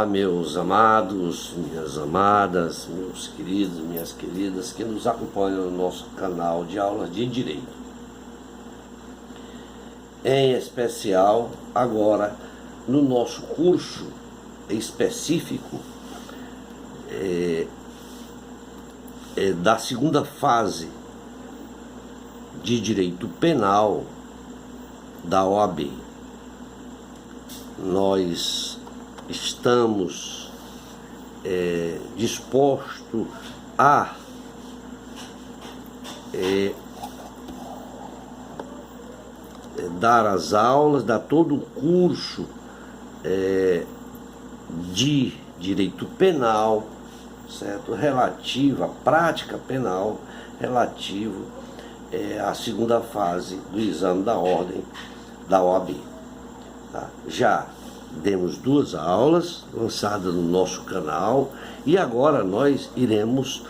Olá, meus amados, minhas amadas, meus queridos, minhas queridas que nos acompanham no nosso canal de aulas de Direito. Em especial, agora, no nosso curso específico da segunda fase de Direito Penal da OAB. Nós estamos dispostos a dar as aulas, dar todo o curso de direito penal, certo? Relativo à prática penal, relativo à segunda fase do exame da ordem da OAB. Tá? Já demos 2 aulas lançadas no nosso canal e agora nós iremos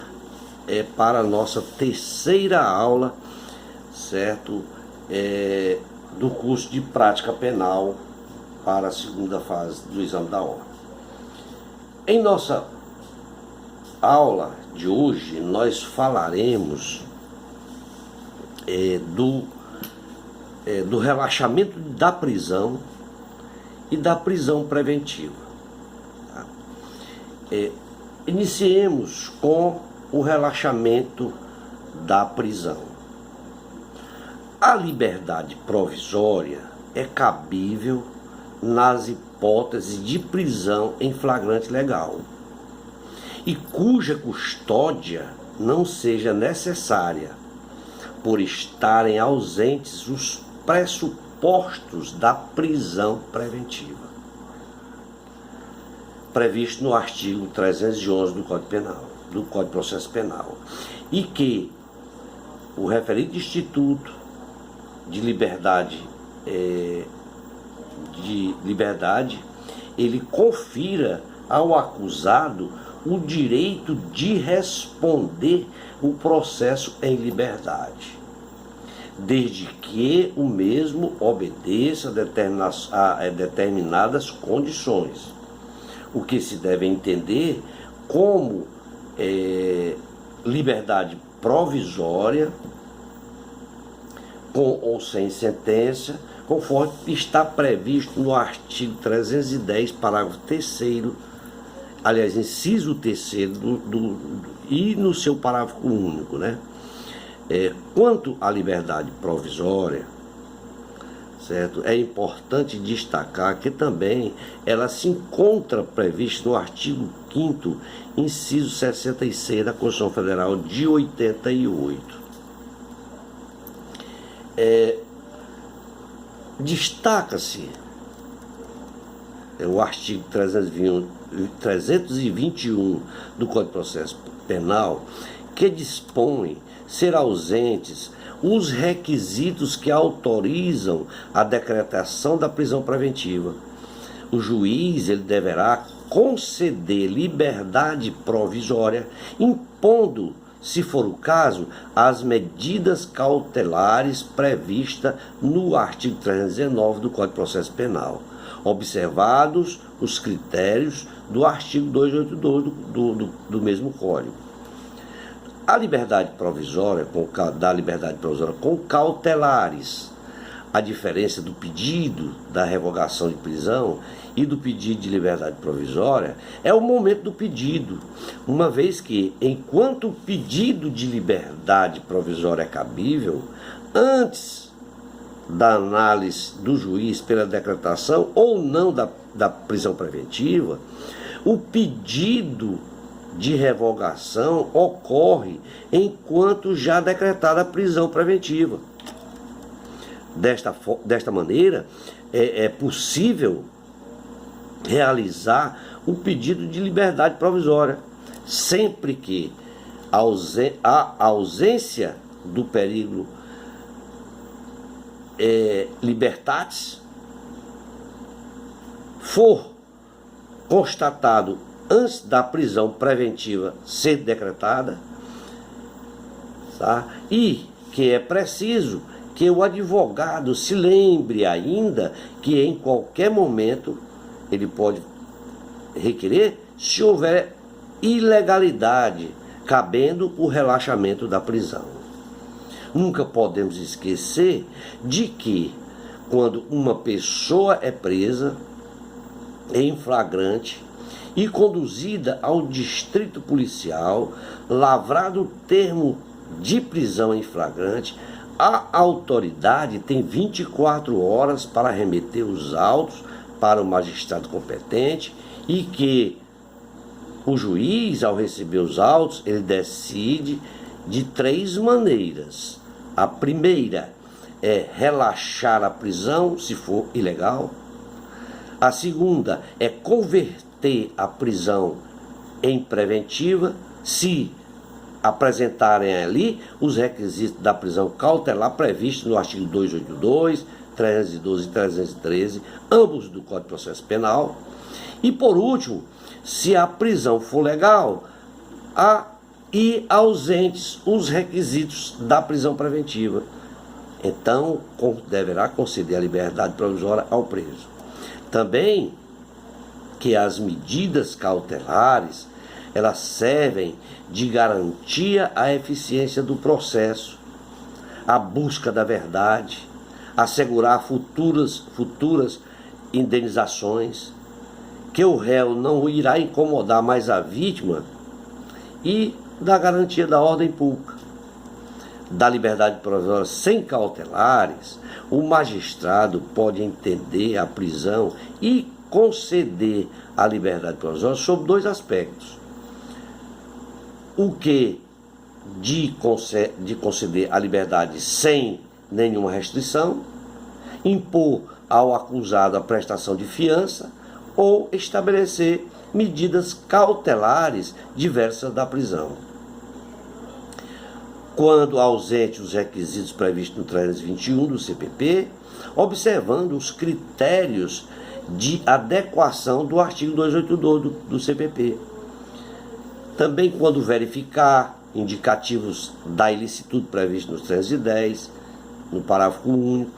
para a nossa 3ª aula, certo? Do curso de prática penal para a segunda fase do exame da ordem. Em nossa aula de hoje nós falaremos do relaxamento da prisão e da prisão preventiva. Tá? Iniciemos com o relaxamento da prisão. A liberdade provisória é cabível nas hipóteses de prisão em flagrante legal e cuja custódia não seja necessária, por estarem ausentes os pressupostos da prisão preventiva, previsto no artigo 311 do Código Penal, do Código de Processo Penal, e que o referido Instituto de liberdade, ele confira ao acusado o direito de responder o processo em liberdade, desde que o mesmo obedeça a determinadas condições, o que se deve entender como liberdade provisória, com ou sem sentença, conforme está previsto no artigo 310, parágrafo 3º, aliás, inciso 3º e no seu parágrafo único, né? Quanto à liberdade provisória, certo? É importante destacar que também ela se encontra prevista no artigo 5º, inciso 66 da Constituição Federal de 88. Destaca-se o artigo 321 do Código de Processo Penal, que dispõe ser ausentes os requisitos que autorizam a decretação da prisão preventiva. O juiz ele deverá conceder liberdade provisória, impondo, se for o caso, as medidas cautelares previstas no artigo 319 do Código de Processo Penal, observados os critérios do artigo 282 do mesmo Código. A liberdade provisória, da liberdade provisória com cautelares, a diferença do pedido da revogação de prisão e do pedido de liberdade provisória é o momento do pedido, uma vez que, enquanto o pedido de liberdade provisória é cabível, antes da análise do juiz pela decretação ou não da prisão preventiva, o pedido de revogação ocorre enquanto já decretada a prisão preventiva. Desta maneira, é possível realizar o pedido de liberdade provisória, sempre que a ausência do perigo libertatis for constatado antes da prisão preventiva ser decretada, tá? E que é preciso que o advogado se lembre ainda que em qualquer momento ele pode requerer se houver ilegalidade, cabendo o relaxamento da prisão. Nunca podemos esquecer de que, quando uma pessoa é presa em flagrante e conduzida ao distrito policial, lavrado o termo de prisão em flagrante, a autoridade tem 24 horas para remeter os autos para o magistrado competente e que o juiz, ao receber os autos, ele decide de 3 maneiras. A primeira é relaxar a prisão, se for ilegal. A segunda é converter a prisão em preventiva, se apresentarem ali os requisitos da prisão cautelar previstos no artigo 282, 312 e 313, ambos do Código de Processo Penal. E por último, se a prisão for legal, e ausentes os requisitos da prisão preventiva, então deverá conceder a liberdade provisória ao preso. Também que as medidas cautelares, elas servem de garantia à eficiência do processo, à busca da verdade, assegurar futuras indenizações, que o réu não irá incomodar mais a vítima e da garantia da ordem pública. Da liberdade provisória sem cautelares, o magistrado pode entender a prisão e conceder a liberdade provisória sob 2 aspectos. O que de conceder a liberdade sem nenhuma restrição, impor ao acusado a prestação de fiança ou estabelecer medidas cautelares diversas da prisão. Quando ausente os requisitos previstos no 321 do CPP, observando os critérios de adequação do artigo 282 do CPP. Também quando verificar indicativos da ilicitude previsto no 310, no parágrafo único,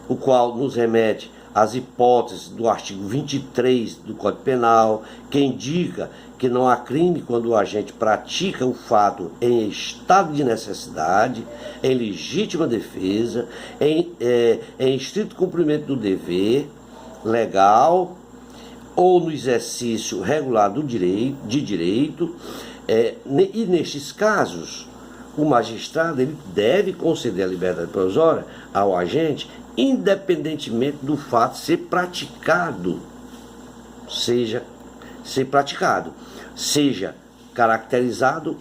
o qual nos remete às hipóteses do artigo 23 do Código Penal, que indica que não há crime quando o agente pratica o fato em estado de necessidade, em legítima defesa, em estrito cumprimento do dever legal ou no exercício regular de direito, e nestes casos o magistrado ele deve conceder a liberdade provisória ao agente, independentemente do fato ser praticado, seja caracterizado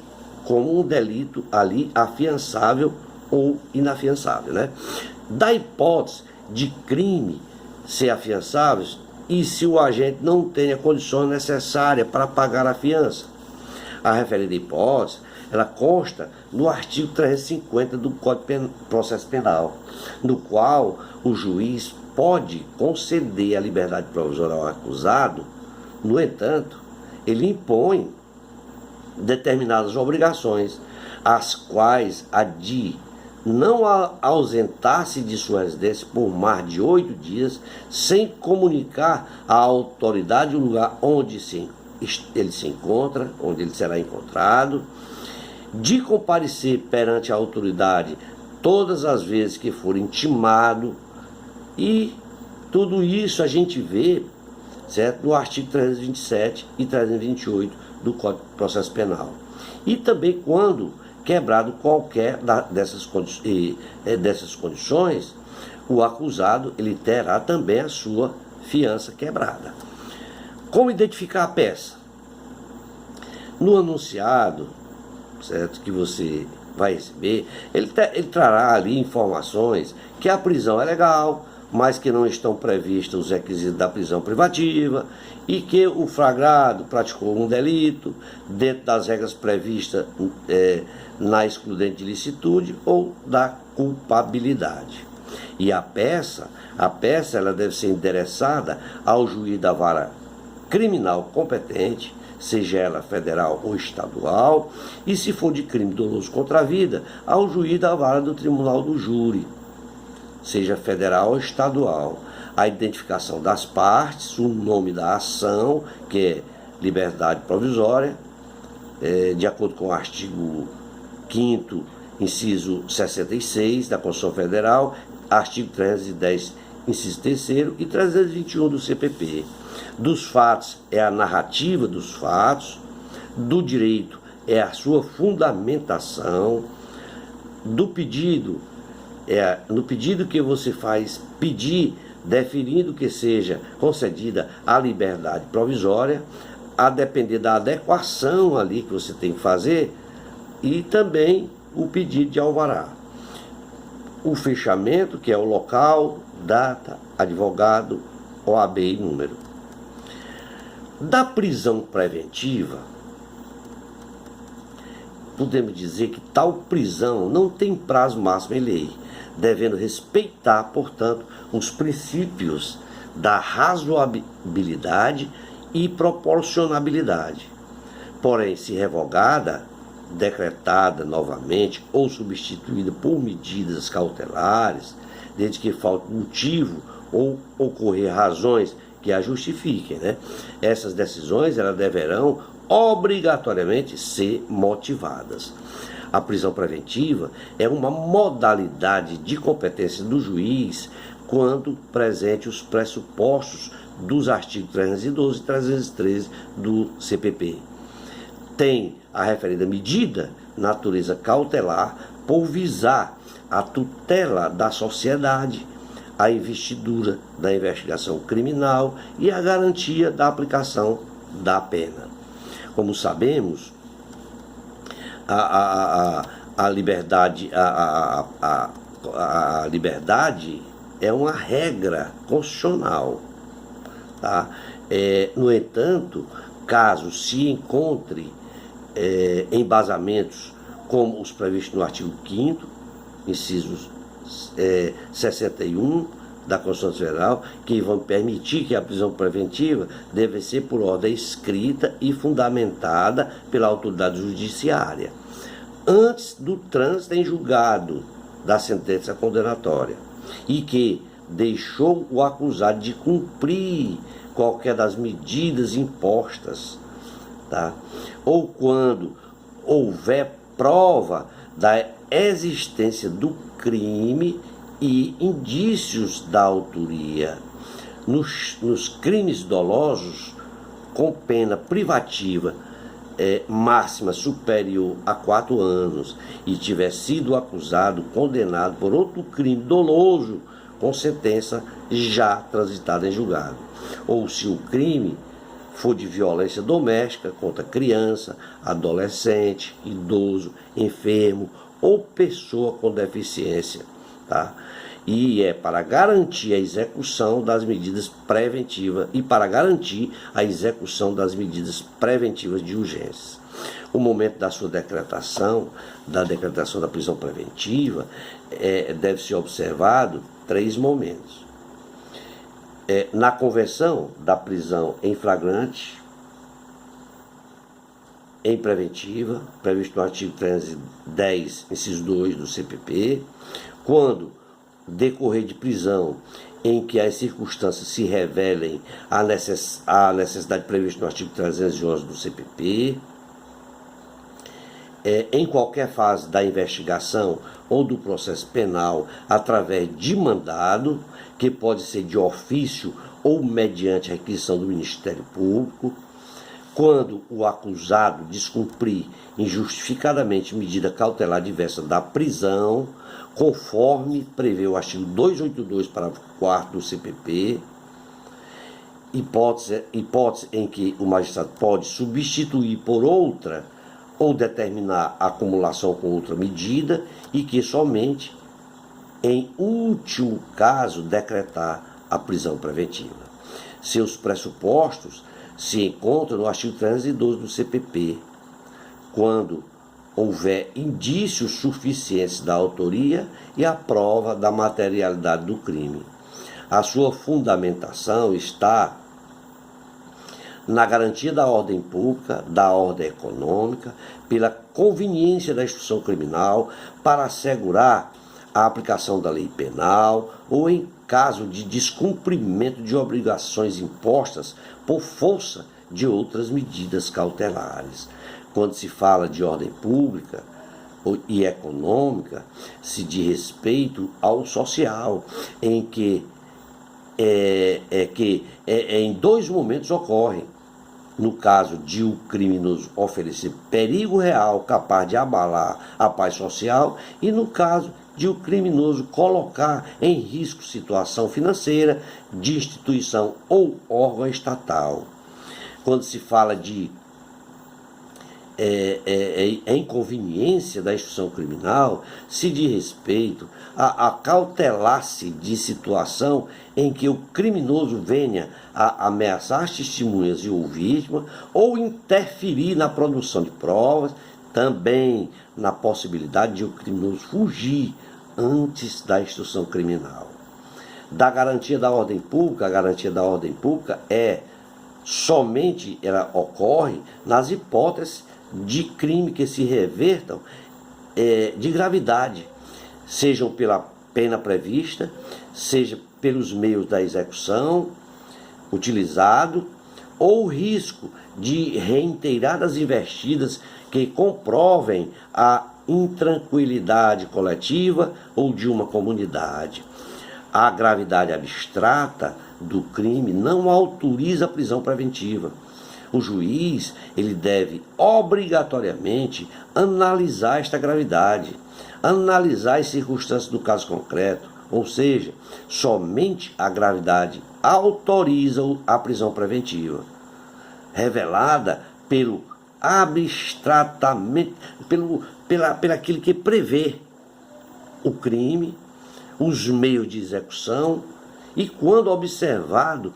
como um delito ali afiançável ou inafiançável, né? Da hipótese de crime ser afiançável e se o agente não tem a condição necessária para pagar a fiança. A referida hipótese, ela consta no artigo 350 do Código de Processo Penal, no qual o juiz pode conceder a liberdade provisória ao acusado. No entanto, ele impõe determinadas obrigações, as quais a de não ausentar-se de sua residência por mais de 8 dias, sem comunicar à autoridade o lugar onde ele se encontra, onde ele será encontrado, de comparecer perante a autoridade todas as vezes que for intimado, e tudo isso a gente vê, certo, no artigo 327 e 328 do Código de Processo Penal. E também quando quebrado qualquer dessas condições, o acusado ele terá também a sua fiança quebrada. Como identificar a peça? No anunciado, certo, que você vai receber, ele trará ali informações que a prisão é legal, mas que não estão previstos os requisitos da prisão privativa e que o flagrado praticou um delito dentro das regras previstas na excludente de ilicitude ou da culpabilidade. E a peça ela deve ser endereçada ao juiz da vara criminal competente, seja ela federal ou estadual, e se for de crime doloso contra a vida, ao juiz da vara do tribunal do júri, seja federal ou estadual. a identificação das partes, o nome da ação, que é liberdade provisória, de acordo com o artigo 5º, inciso 66 da Constituição Federal, artigo 310, inciso 3º e 321 do CPP. Dos fatos é a narrativa dos fatos, do direito é a sua fundamentação, do pedido no pedido que você faz pedir, definindo que seja concedida a liberdade provisória, a depender da adequação ali que você tem que fazer, e também o pedido de alvará. O fechamento, que é o local, data, advogado, OAB e número. Da prisão preventiva, podemos dizer que tal prisão não tem prazo máximo em lei, devendo respeitar, portanto, os princípios da razoabilidade e proporcionabilidade. Porém, se revogada, decretada novamente ou substituída por medidas cautelares, desde que falte motivo ou ocorrer razões que a justifiquem, essas decisões elas deverão obrigatoriamente ser motivadas. A prisão preventiva é uma modalidade de competência do juiz quando presente os pressupostos dos artigos 312 e 313 do CPP. Tem a referida medida natureza cautelar por visar a tutela da sociedade, a investidura da investigação criminal e a garantia da aplicação da pena. Como sabemos, a liberdade é uma regra constitucional, tá? No entanto, caso se encontre embasamentos como os previstos no artigo 5º, incisos 61 da Constituição Federal, que vão permitir que a prisão preventiva deve ser por ordem escrita e fundamentada pela autoridade judiciária, antes do trânsito em julgado da sentença condenatória, e que deixou o acusado de cumprir qualquer das medidas impostas, tá? Ou quando houver prova da existência do crime e indícios da autoria. Nos crimes dolosos, com pena privativa máxima superior a 4 anos, e tiver sido acusado, condenado por outro crime doloso, com sentença já transitada em julgado. Ou se o crime for de violência doméstica contra criança, adolescente, idoso, enfermo ou pessoa com deficiência, tá? E é para garantir a execução das medidas preventivas e para garantir a execução das medidas preventivas de urgência. O momento da sua decretação, da prisão preventiva, deve ser observado 3 momentos. Na conversão da prisão em flagrante, em preventiva, previsto no artigo 310, inciso 2 do CPP, quando decorrer de prisão em que as circunstâncias se revelem a necessidade prevista no artigo 311 do CPP, em qualquer fase da investigação ou do processo penal através de mandado, que pode ser de ofício ou mediante requisição do Ministério Público, quando o acusado descumprir injustificadamente medida cautelar diversa da prisão, conforme prevê o artigo 282, parágrafo 4º do CPP, hipótese em que o magistrado pode substituir por outra ou determinar a acumulação com outra medida, e que somente, em último caso, decretar a prisão preventiva. Seus pressupostos se encontram no artigo 312 do CPP, quando houver indícios suficientes da autoria e a prova da materialidade do crime. A sua fundamentação está na garantia da ordem pública, da ordem econômica, pela conveniência da instrução criminal, para assegurar a aplicação da lei penal ou em caso de descumprimento de obrigações impostas por força de outras medidas cautelares. Quando se fala de ordem pública e econômica, se diz respeito ao social, em que em dois momentos ocorrem. No caso de o criminoso oferecer perigo real capaz de abalar a paz social e no caso de o criminoso colocar em risco situação financeira de instituição ou órgão estatal. Quando se fala de inconveniência da instrução criminal, se diz respeito a cautelar-se de situação em que o criminoso venha a ameaçar as testemunhas e ou vítima ou interferir na produção de provas, também na possibilidade de o criminoso fugir antes da instrução criminal. Da garantia da ordem pública, a garantia da ordem pública somente ela ocorre nas hipóteses de crime que se revertam de gravidade, sejam pela pena prevista, seja pelos meios da execução utilizado, ou risco de reiteradas investidas que comprovem a intranquilidade coletiva ou de uma comunidade. A gravidade abstrata do crime não autoriza a prisão preventiva. O juiz ele deve obrigatoriamente analisar esta gravidade, analisar as circunstâncias do caso concreto, ou seja, somente a gravidade autoriza a prisão preventiva, revelada pelo abstratamente, pelaquilo que prevê o crime, os meios de execução e quando observado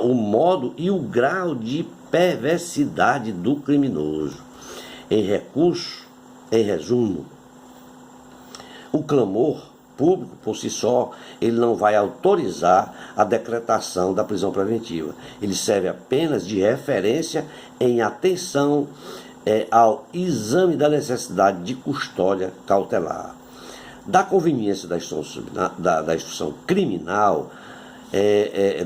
o modo e o grau de perversidade do criminoso. Em resumo, o clamor público por si só, ele não vai autorizar a decretação da prisão preventiva. Ele serve apenas de referência em atenção ao exame da necessidade de custódia cautelar. Da conveniência da instrução criminal,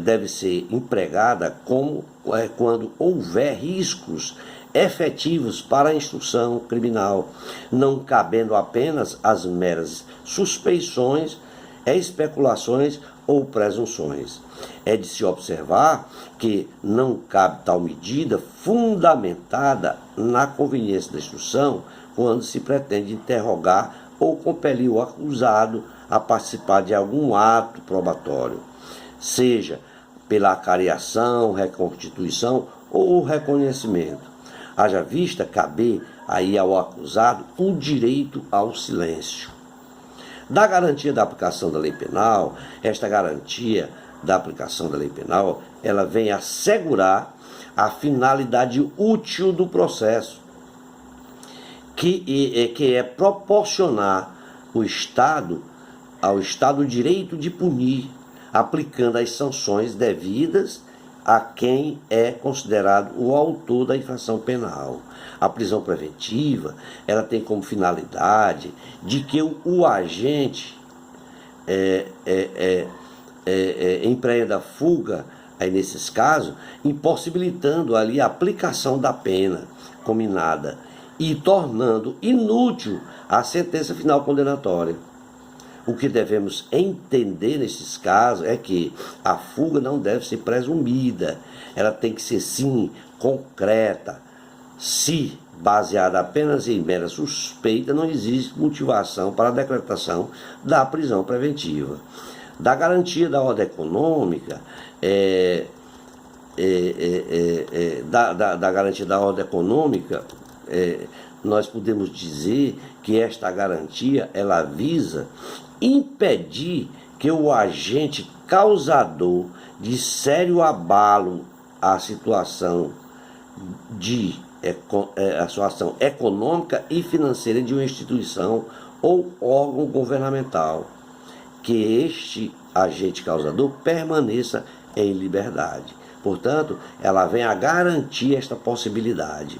deve ser empregada quando houver riscos efetivos para a instrução criminal, não cabendo apenas as meras suspeições, especulações ou presunções. É de se observar que não cabe tal medida fundamentada na conveniência da instrução quando se pretende interrogar ou compelir o acusado a participar de algum ato probatório, seja pela acariação, reconstituição ou reconhecimento. Haja vista caber aí ao acusado o direito ao silêncio. Da garantia da aplicação da lei penal, esta garantia da aplicação da lei penal, ela vem assegurar a finalidade útil do processo, que é proporcionar ao Estado o direito de punir, aplicando as sanções devidas a quem é considerado o autor da infração penal. A prisão preventiva, ela tem como finalidade de que o agente empreenda fuga, aí nesses casos, impossibilitando ali a aplicação da pena combinada e tornando inútil a sentença final condenatória. O que devemos entender nesses casos é que a fuga não deve ser presumida, ela tem que ser sim concreta. Se baseada apenas em mera suspeita, não existe motivação para a decretação da prisão preventiva. Da garantia da ordem econômica, da garantia da ordem econômica, nós podemos dizer que esta garantia ela visa impedir que o agente causador de sério abalo à situação a situação econômica e financeira de uma instituição ou órgão governamental, que este agente causador permaneça em liberdade. Portanto, ela vem a garantir esta possibilidade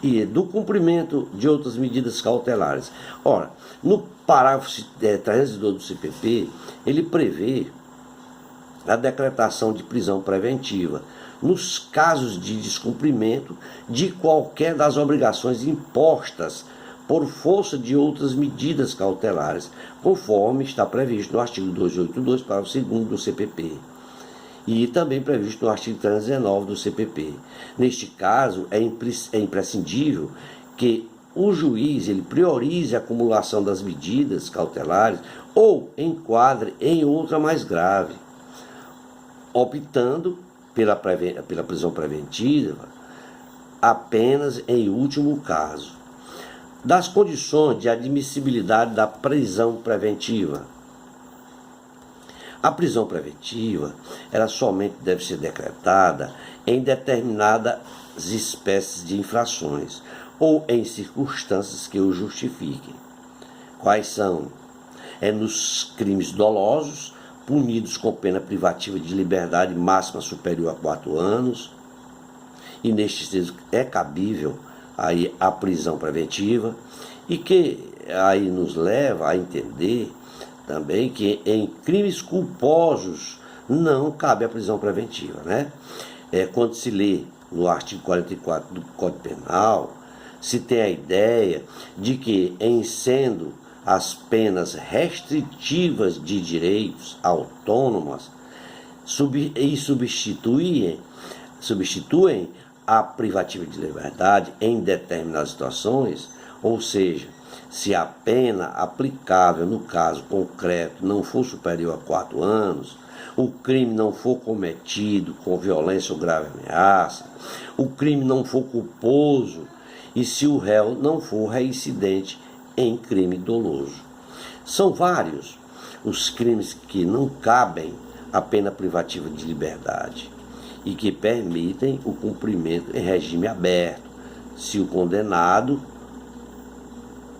e do cumprimento de outras medidas cautelares. Ora, no parágrafo 312 do CPP, ele prevê a decretação de prisão preventiva nos casos de descumprimento de qualquer das obrigações impostas por força de outras medidas cautelares, conforme está previsto no artigo 282, parágrafo 2º do CPP. E também previsto no artigo 319 do CPP. Neste caso, é imprescindível que o juiz ele priorize a acumulação das medidas cautelares ou enquadre em outra mais grave, optando pela prisão preventiva apenas em último caso. Das condições de admissibilidade da prisão preventiva. A prisão preventiva, ela somente deve ser decretada em determinadas espécies de infrações ou em circunstâncias que o justifiquem. Quais são? Nos crimes dolosos, punidos com pena privativa de liberdade máxima superior a 4 anos, e nestes casos é cabível aí a prisão preventiva, e que aí nos leva a entender também que em crimes culposos não cabe a prisão preventiva, né? Quando se lê no artigo 44 do Código Penal, se tem a ideia de que, em sendo as penas restritivas de direitos autônomas substituem a privativa de liberdade em determinadas situações, ou seja, se a pena aplicável no caso concreto não for superior a 4 anos, o crime não for cometido com violência ou grave ameaça, o crime não for culposo e se o réu não for reincidente em crime doloso. São vários os crimes que não cabem a pena privativa de liberdade e que permitem o cumprimento em regime aberto, se o condenado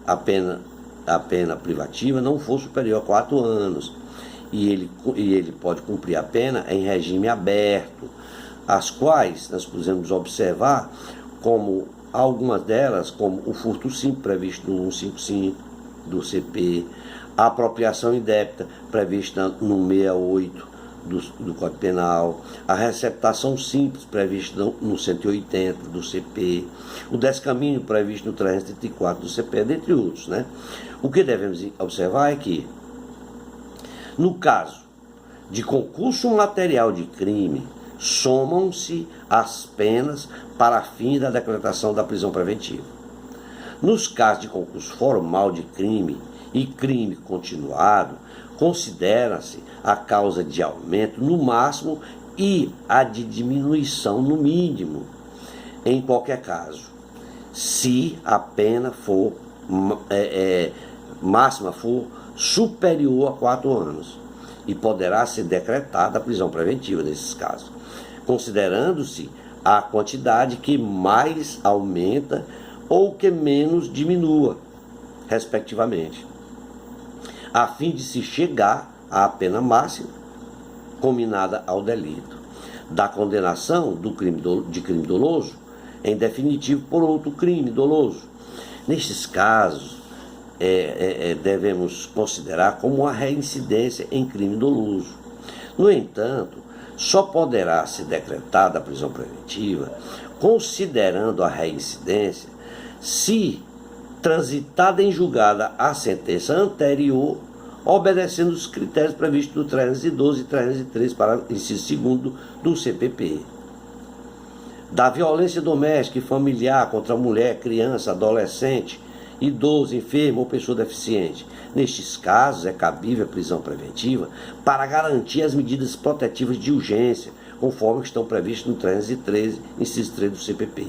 a pena privativa não for superior a 4 anos e ele pode cumprir a pena em regime aberto, as quais nós podemos observar como algumas delas, como o furto simples previsto no 155 do CP, a apropriação indébita prevista no 68 do Código Penal, a receptação simples prevista no 180 do CP, o descaminho previsto no 334 do CP, dentre outros, né? O que devemos observar é que, no caso de concurso material de crime, somam-se as penas para fim da decretação da prisão preventiva. Nos casos de concurso formal de crime e crime continuado, considera-se a causa de aumento no máximo e a de diminuição no mínimo, em qualquer caso, se a pena for máxima for superior a 4 anos, e poderá ser decretada a prisão preventiva nesses casos, considerando-se a quantidade que mais aumenta ou que menos diminua, respectivamente, a fim de se chegar à pena máxima combinada ao delito, da condenação de crime doloso, em definitivo por outro crime doloso. Nestes casos, devemos considerar como uma reincidência em crime doloso. No entanto, só poderá ser decretada a prisão preventiva considerando a reincidência se transitada em julgada a sentença anterior, obedecendo os critérios previstos no 312 e 313, para inciso 2º do CPP. Da violência doméstica e familiar contra mulher, criança, adolescente, idoso, enfermo ou pessoa deficiente. Nestes casos, é cabível a prisão preventiva para garantir as medidas protetivas de urgência, conforme estão previstas no 313, inciso 3 do CPP.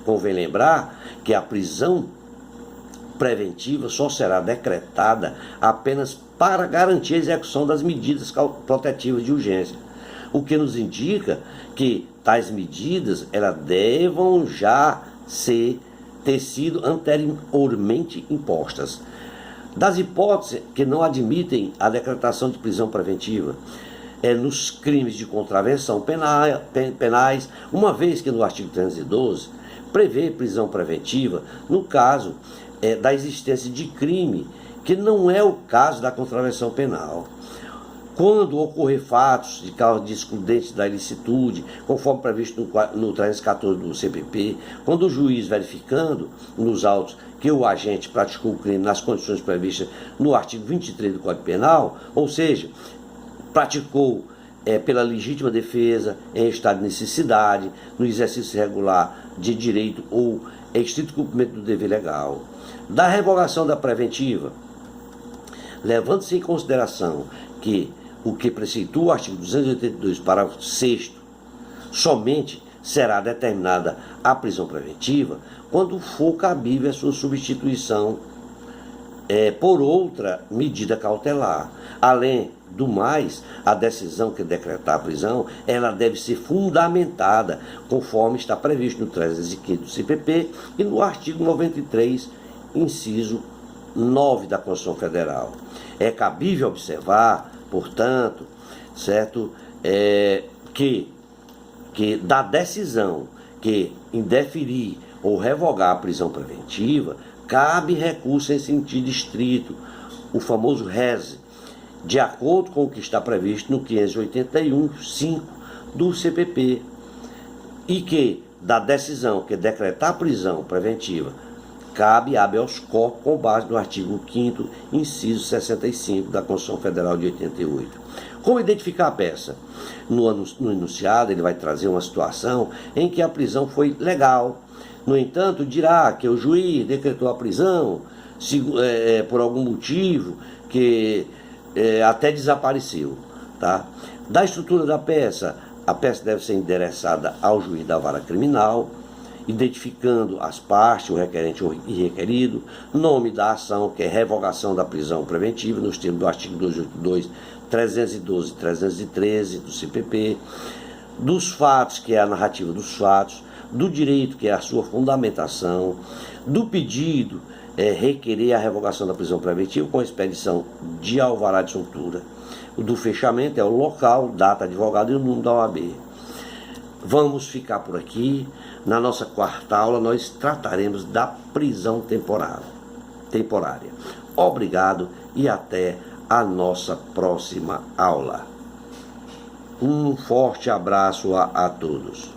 Convém lembrar que a prisão preventiva só será decretada apenas para garantir a execução das medidas protetivas de urgência, o que nos indica que tais medidas elas devam já ter sido anteriormente impostas. Das hipóteses que não admitem a decretação de prisão preventiva, nos crimes de contravenção penais, uma vez que no artigo 312 prevê prisão preventiva no caso da existência de crime, que não é o caso da contravenção penal. Quando ocorrer fatos de causa de excludente da ilicitude, conforme previsto no 314 do CPP, quando o juiz, verificando nos autos que o agente praticou o crime nas condições previstas no artigo 23 do Código Penal, ou seja, praticou pela legítima defesa, em estado de necessidade, no exercício regular de direito ou em estrito cumprimento do dever legal. Da revogação da preventiva, levando-se em consideração que o que preceitua o artigo 282, parágrafo 6º, somente será determinada a prisão preventiva quando for cabível a sua substituição por outra medida cautelar. Além do mais, a decisão que decretar a prisão, ela deve ser fundamentada, conforme está previsto no 315 do CPP e no artigo 93, inciso 9 da Constituição Federal. É cabível observar, portanto, certo, que da decisão que indeferir ou revogar a prisão preventiva, cabe recurso em sentido estrito, o famoso rese, de acordo com o que está previsto no 581.5 do CPP, e que da decisão que decretar a prisão preventiva, cabe habeas corpus com base no artigo 5º, inciso 65 da Constituição Federal de 88. Como identificar a peça? No enunciado, ele vai trazer uma situação em que a prisão foi legal. No entanto, dirá que o juiz decretou a prisão por algum motivo que até desapareceu. Tá? Da estrutura da peça, a peça deve ser endereçada ao juiz da vara criminal, identificando as partes, o requerente e requerido, nome da ação, que é revogação da prisão preventiva, nos termos do artigo 282, 312 e 313 do CPP, dos fatos, que é a narrativa dos fatos, do direito, que é a sua fundamentação, do pedido, requerer a revogação da prisão preventiva com expedição de alvará de soltura. O do fechamento é o local, data, advogado e o número da OAB. Vamos ficar por aqui. Na nossa quarta aula, nós trataremos da prisão temporária. Obrigado e até a nossa próxima aula. Um forte abraço a todos.